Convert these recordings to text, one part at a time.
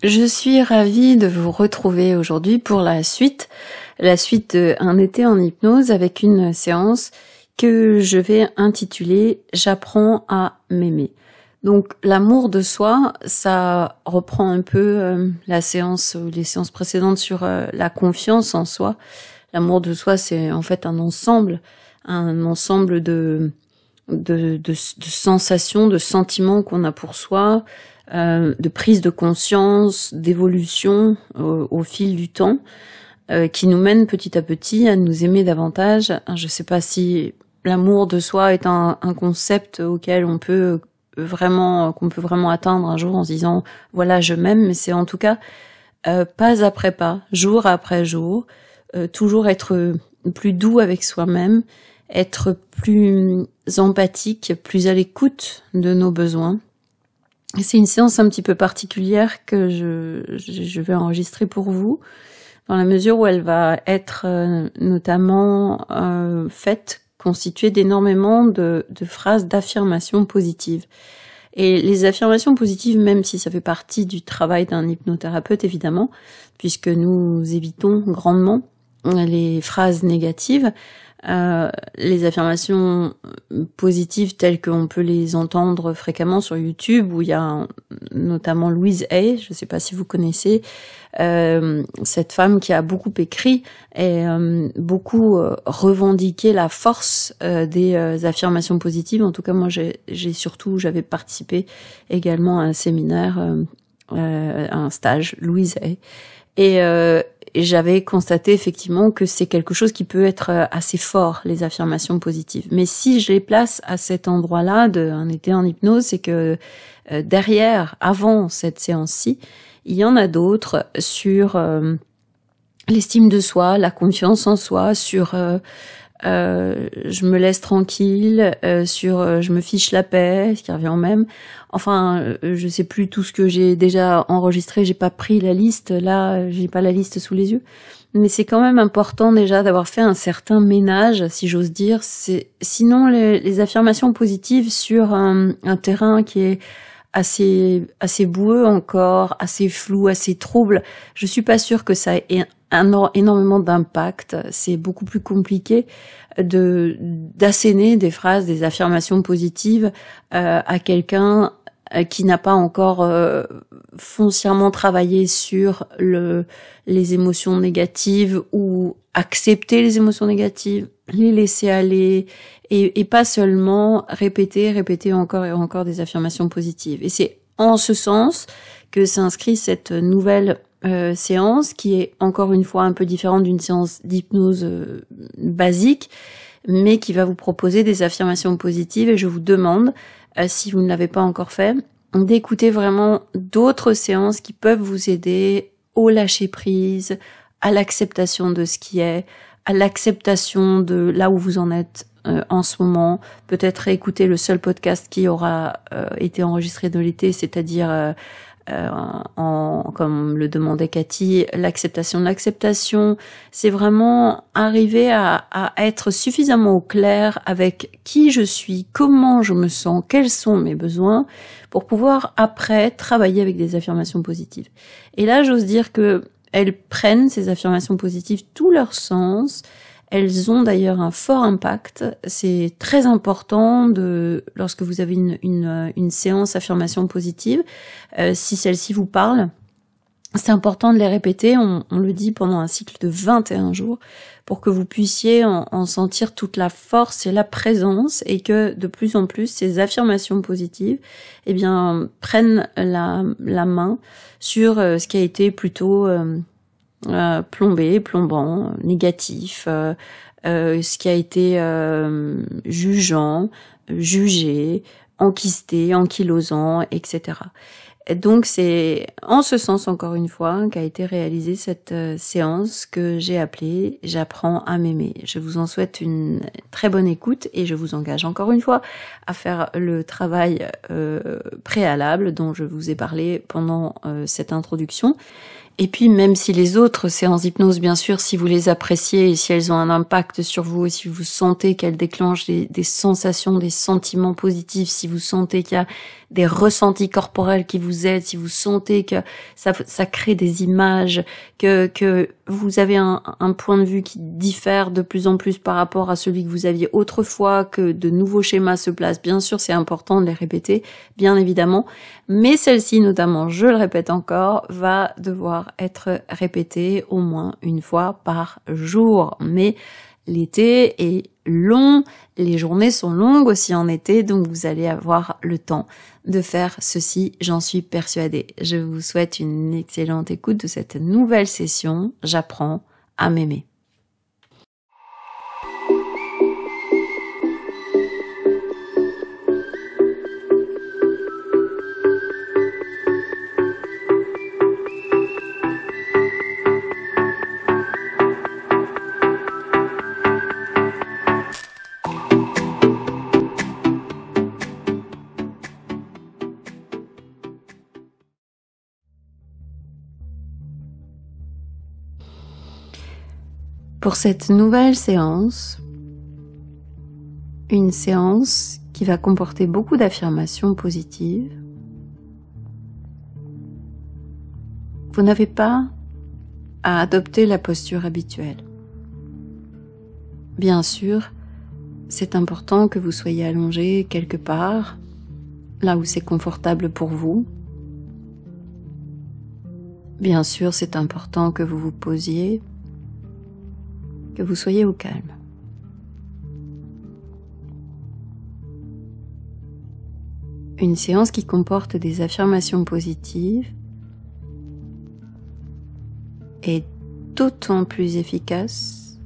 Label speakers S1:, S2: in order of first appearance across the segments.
S1: Je suis ravie de vous retrouver aujourd'hui pour la suite d'un été en hypnose avec une séance que je vais intituler « J'apprends à m'aimer ». Donc l'amour de soi, ça reprend un peu les séances précédentes sur la confiance en soi. L'amour de soi, c'est en fait un ensemble de sensations, de sentiments qu'on a pour soi, de prise de conscience, d'évolution au fil du temps, qui nous mène petit à petit à nous aimer davantage. Je ne sais pas si l'amour de soi est un concept auquel qu'on peut vraiment atteindre un jour en se disant voilà, je m'aime, mais c'est en tout cas pas après pas, jour après jour, toujours être plus doux avec soi-même, être plus empathique, plus à l'écoute de nos besoins. C'est une séance un petit peu particulière que je vais enregistrer pour vous, dans la mesure où elle va être notamment constituée d'énormément de phrases d'affirmations positives. Et les affirmations positives, même si ça fait partie du travail d'un hypnothérapeute évidemment, puisque nous évitons grandement les phrases négatives, les affirmations positives telles qu'on peut les entendre fréquemment sur YouTube, où il y a notamment Louise Hay, je ne sais pas si vous connaissez, cette femme qui a beaucoup écrit et beaucoup revendiqué la force des affirmations positives. En tout cas, moi, j'avais participé également à un séminaire, à un stage, Louise Hay. Et j'avais constaté effectivement que c'est quelque chose qui peut être assez fort, les affirmations positives. Mais si je les place à cet endroit-là d'un été en hypnose, c'est que avant cette séance-ci, il y en a d'autres sur l'estime de soi, la confiance en soi, sur je me laisse tranquille, sur je me fiche la paix, ce qui revient au même. Enfin, je sais plus tout ce que j'ai déjà enregistré, j'ai pas pris la liste, là, j'ai pas la liste sous les yeux. Mais c'est quand même important déjà d'avoir fait un certain ménage, si j'ose dire. Sinon les affirmations positives sur un terrain qui est assez boueux encore, assez flou, assez trouble, je suis pas sûre que ça ait énormément d'impact. C'est beaucoup plus compliqué d'asséner des phrases, des affirmations positives à quelqu'un qui n'a pas encore foncièrement travaillé sur les émotions négatives ou accepter les émotions négatives, les laisser aller et pas seulement répéter encore et encore des affirmations positives. Et c'est en ce sens que s'inscrit cette nouvelle séance qui est encore une fois un peu différente d'une séance d'hypnose basique, mais qui va vous proposer des affirmations positives. Et je vous demande, si vous ne l'avez pas encore fait, d'écouter vraiment d'autres séances qui peuvent vous aider au lâcher prise, à l'acceptation de ce qui est, à l'acceptation de là où vous en êtes en ce moment. Peut-être écouter le seul podcast qui aura été enregistré de l'été, c'est-à-dire comme le demandait Cathy, l'acceptation de l'acceptation. C'est vraiment arriver à être suffisamment au clair avec qui je suis, comment je me sens, quels sont mes besoins, pour pouvoir après travailler avec des affirmations positives. Et là, j'ose dire que elles prennent, ces affirmations positives, tout leur sens. Elles ont d'ailleurs un fort impact. C'est très important lorsque vous avez une séance affirmation positive, si celle-ci vous parle, c'est important de les répéter. On le dit pendant un cycle de 21 jours pour que vous puissiez en sentir toute la force et la présence, et que de plus en plus ces affirmations positives, prennent la main sur ce qui a été plutôt plombant, négatif, ce qui a été jugeant, jugé, enquisté, ankylosant, etc. Et donc c'est en ce sens, encore une fois, qu'a été réalisée cette séance que j'ai appelée « J'apprends à m'aimer ». Je vous en souhaite une très bonne écoute et je vous engage encore une fois à faire le travail préalable dont je vous ai parlé pendant cette introduction. Et puis, même si les autres séances d'hypnose, bien sûr, si vous les appréciez et si elles ont un impact sur vous et si vous sentez qu'elles déclenchent des sensations, des sentiments positifs, si vous sentez qu'il y a des ressentis corporels qui vous aident, si vous sentez que ça crée des images, que vous avez un point de vue qui diffère de plus en plus par rapport à celui que vous aviez autrefois, que de nouveaux schémas se placent, bien sûr, c'est important de les répéter, bien évidemment, mais celle-ci, notamment, je le répète encore, va devoir être répétée au moins une fois par jour. Mais l'été est long, les journées sont longues aussi en été, donc vous allez avoir le temps de faire ceci, j'en suis persuadée. Je vous souhaite une excellente écoute de cette nouvelle session. J'apprends à m'aimer. Pour cette nouvelle séance, une séance qui va comporter beaucoup d'affirmations positives, vous n'avez pas à adopter la posture habituelle. Bien sûr, c'est important que vous soyez allongé quelque part, là où c'est confortable pour vous. Bien sûr, c'est important que vous vous posiez, que vous soyez au calme. Une séance qui comporte des affirmations positives est d'autant plus efficace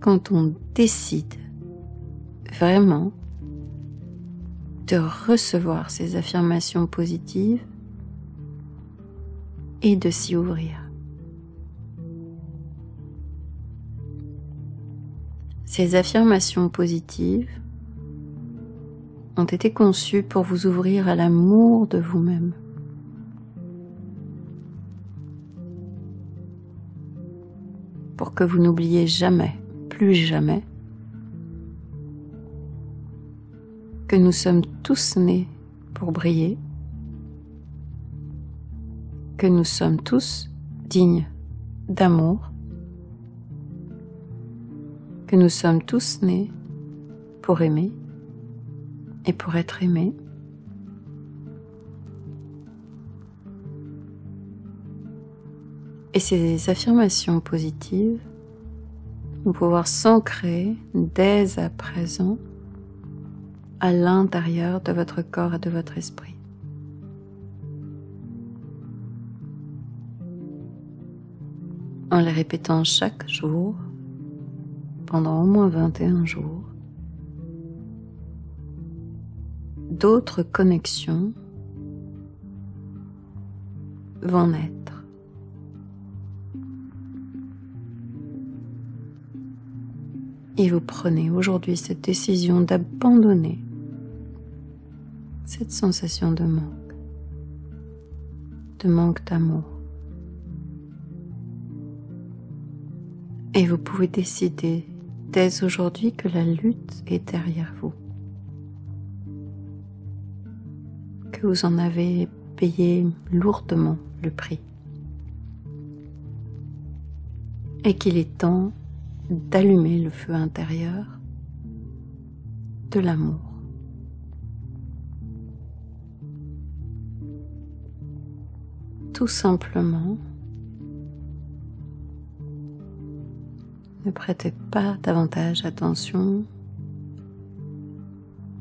S1: quand on décide vraiment de recevoir ces affirmations positives et de s'y ouvrir. Ces affirmations positives ont été conçues pour vous ouvrir à l'amour de vous-même. Pour que vous n'oubliez jamais, plus jamais, que nous sommes tous nés pour briller, que nous sommes tous dignes d'amour, que nous sommes tous nés pour aimer et pour être aimés. Et ces affirmations positives vont pouvoir s'ancrer dès à présent à l'intérieur de votre corps et de votre esprit. En les répétant chaque jour, pendant au moins 21 jours, d'autres connexions vont naître. Et vous prenez aujourd'hui cette décision d'abandonner cette sensation de manque d'amour. Et vous pouvez décider dès aujourd'hui que la lutte est derrière vous, que vous en avez payé lourdement le prix et qu'il est temps d'allumer le feu intérieur de l'amour. Tout simplement, ne prêtez pas davantage attention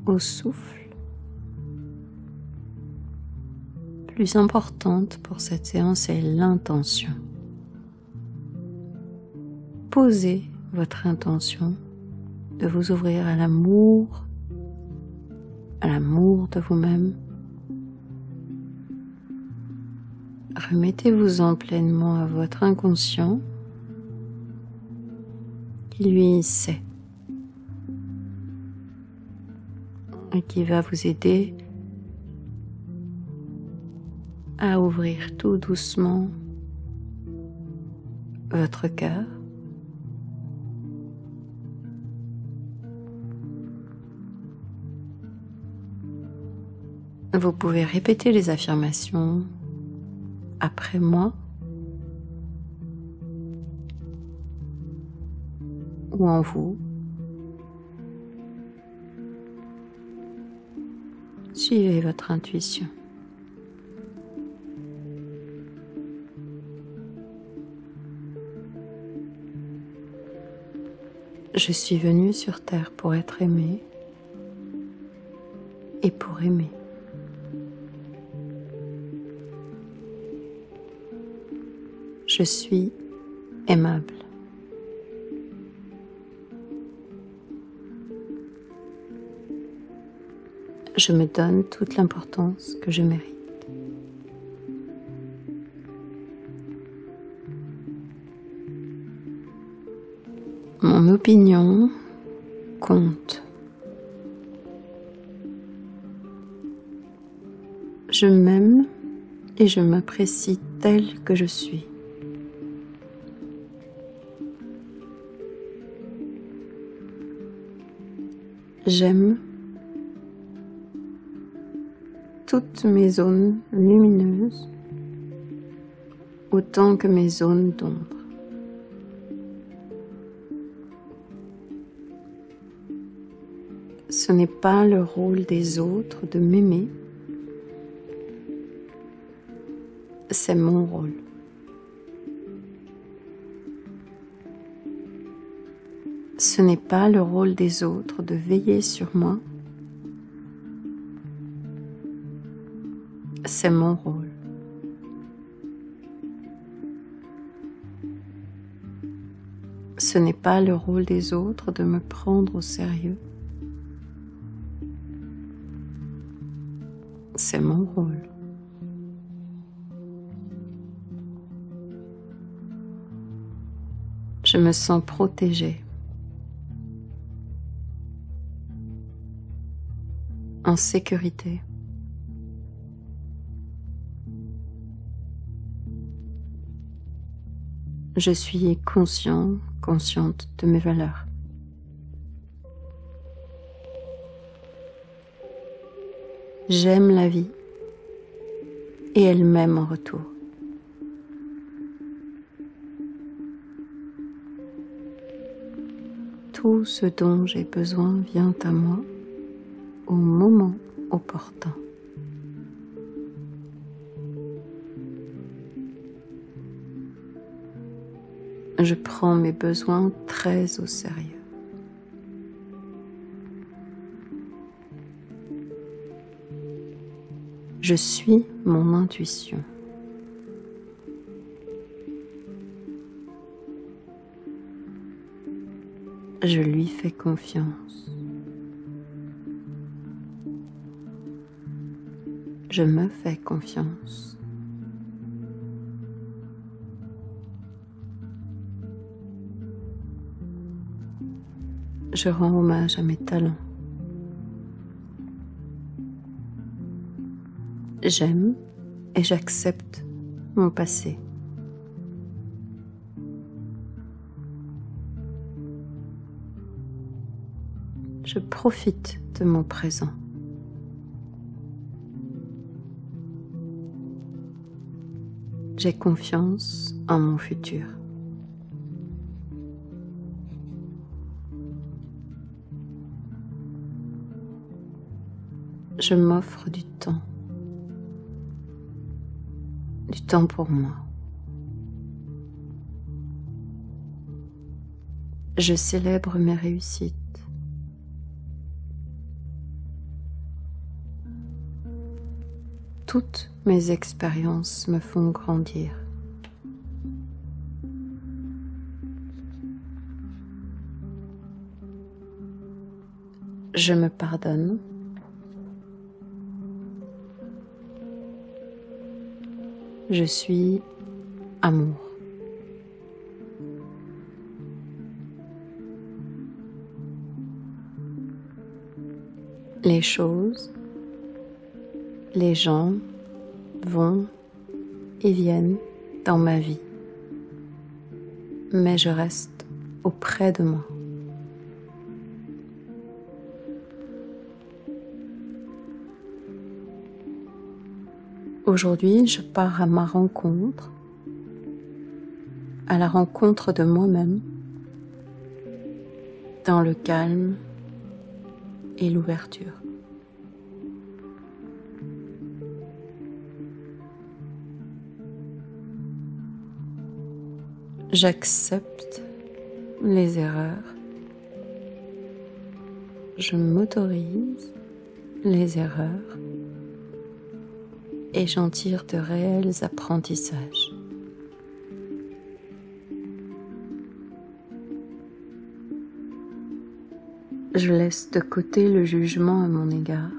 S1: au souffle. Plus importante pour cette séance est l'intention. Posez votre intention de vous ouvrir à l'amour de vous-même. Remettez-vous-en pleinement à votre inconscient qui lui sait et qui va vous aider à ouvrir tout doucement votre cœur. Vous pouvez répéter les affirmations après moi ou en vous. Suivez votre intuition. Je suis venu sur Terre pour être aimé et pour aimer. Je suis aimable. Je me donne toute l'importance que je mérite. Mon opinion compte. Je m'aime et je m'apprécie telle que je suis. J'aime toutes mes zones lumineuses autant que mes zones d'ombre. Ce n'est pas le rôle des autres de m'aimer, c'est mon rôle. Ce n'est pas le rôle des autres de veiller sur moi, c'est mon rôle. Ce n'est pas le rôle des autres de me prendre au sérieux, c'est mon rôle. Je me sens protégée, en sécurité. Je suis consciente de mes valeurs. J'aime la vie et elle m'aime en retour. Tout ce dont j'ai besoin vient à moi au moment opportun. Je prends mes besoins très au sérieux. Je suis mon intuition. Je lui fais confiance. Je me fais confiance. Je rends hommage à mes talents. J'aime et j'accepte mon passé. Je profite de mon présent. J'ai confiance en mon futur. Je m'offre du temps pour moi. Je célèbre mes réussites. Toutes mes expériences me font grandir. Je me pardonne. Je suis amour. Les choses, les gens vont et viennent dans ma vie, mais je reste auprès de moi. Aujourd'hui, je pars à ma rencontre, à la rencontre de moi-même, dans le calme et l'ouverture. J'accepte les erreurs. Je m'autorise les erreurs et j'en tire de réels apprentissages. Je laisse de côté le jugement à mon égard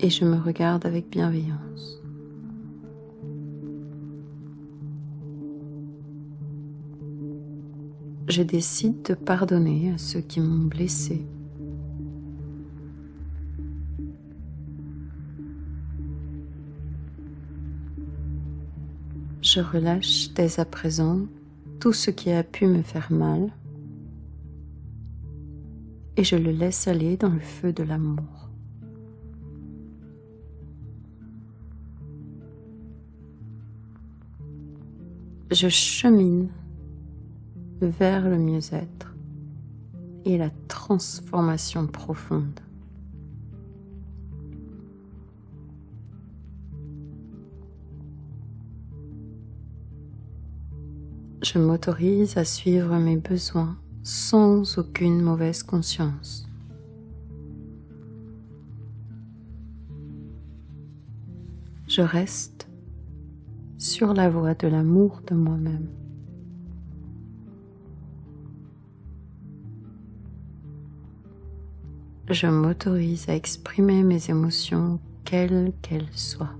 S1: et je me regarde avec bienveillance. Je décide de pardonner à ceux qui m'ont blessé. Je relâche dès à présent tout ce qui a pu me faire mal et je le laisse aller dans le feu de l'amour. Je chemine vers le mieux-être et la transformation profonde. Je m'autorise à suivre mes besoins sans aucune mauvaise conscience. Je reste sur la voie de l'amour de moi-même. Je m'autorise à exprimer mes émotions, quelles qu'elles soient.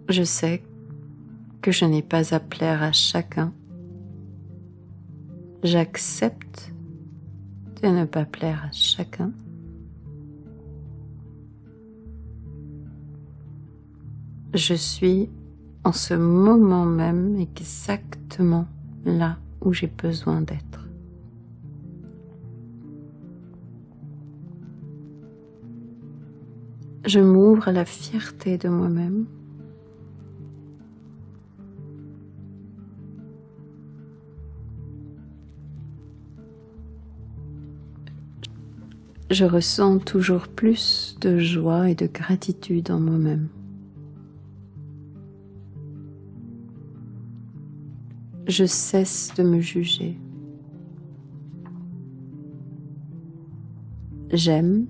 S1: Je sais que je n'ai pas à plaire à chacun. J'accepte de ne pas plaire à chacun. Je suis en ce moment même exactement là où j'ai besoin d'être. Je m'ouvre à la fierté de moi-même. Je ressens toujours plus de joie et de gratitude en moi-même. Je cesse de me juger. J'aime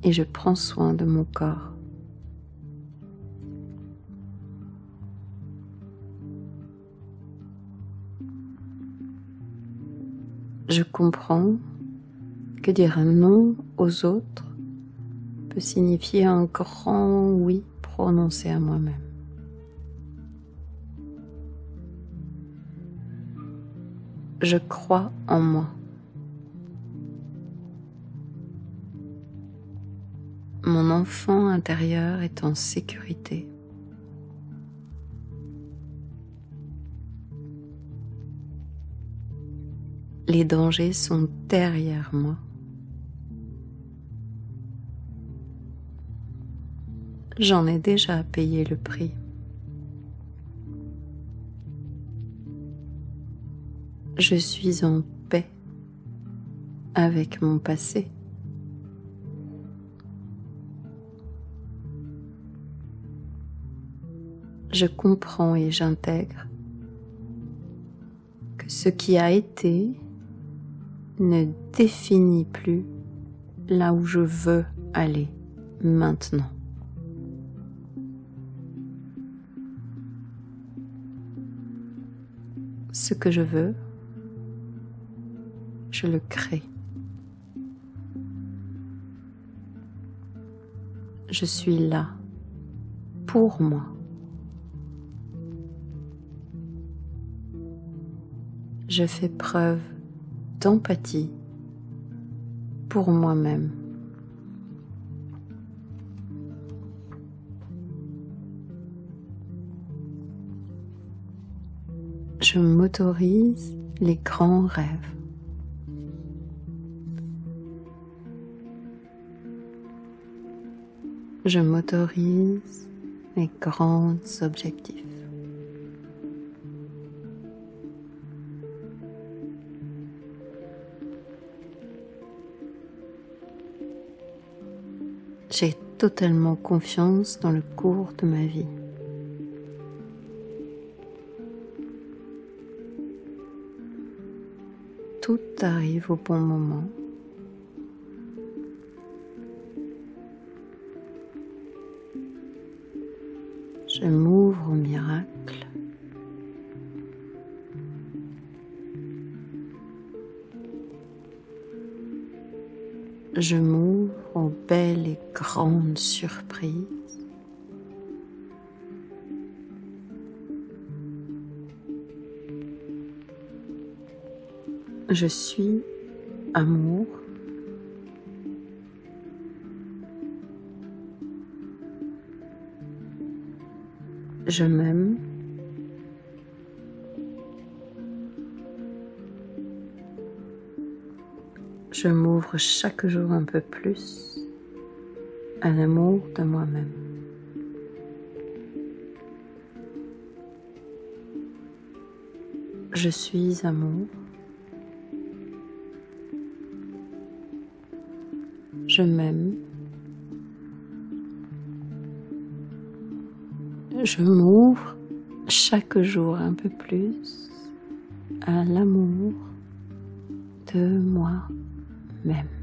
S1: et je prends soin de mon corps. Je comprends que dire un non aux autres peut signifier un grand oui prononcé à moi-même. Je crois en moi. Mon enfant intérieur est en sécurité. Les dangers sont derrière moi. J'en ai déjà payé le prix. Je suis en paix avec mon passé. Je comprends et j'intègre que ce qui a été ne définit plus là où je veux aller maintenant. Ce que je veux, je le crée. Je suis là pour moi. je fais preuve d'empathie pour moi-même. Je m'autorise les grands rêves. Je m'autorise les grands objectifs. J'ai totalement confiance dans le cours de ma vie. Tout arrive au bon moment. Je m'ouvre au miracle. Je m'ouvre aux belles et grandes surprises. Je suis amour. Je m'aime. Je m'ouvre chaque jour un peu plus à l'amour de moi-même. Je suis amour. Je m'aime. Je m'ouvre chaque jour un peu plus à l'amour de moi-même.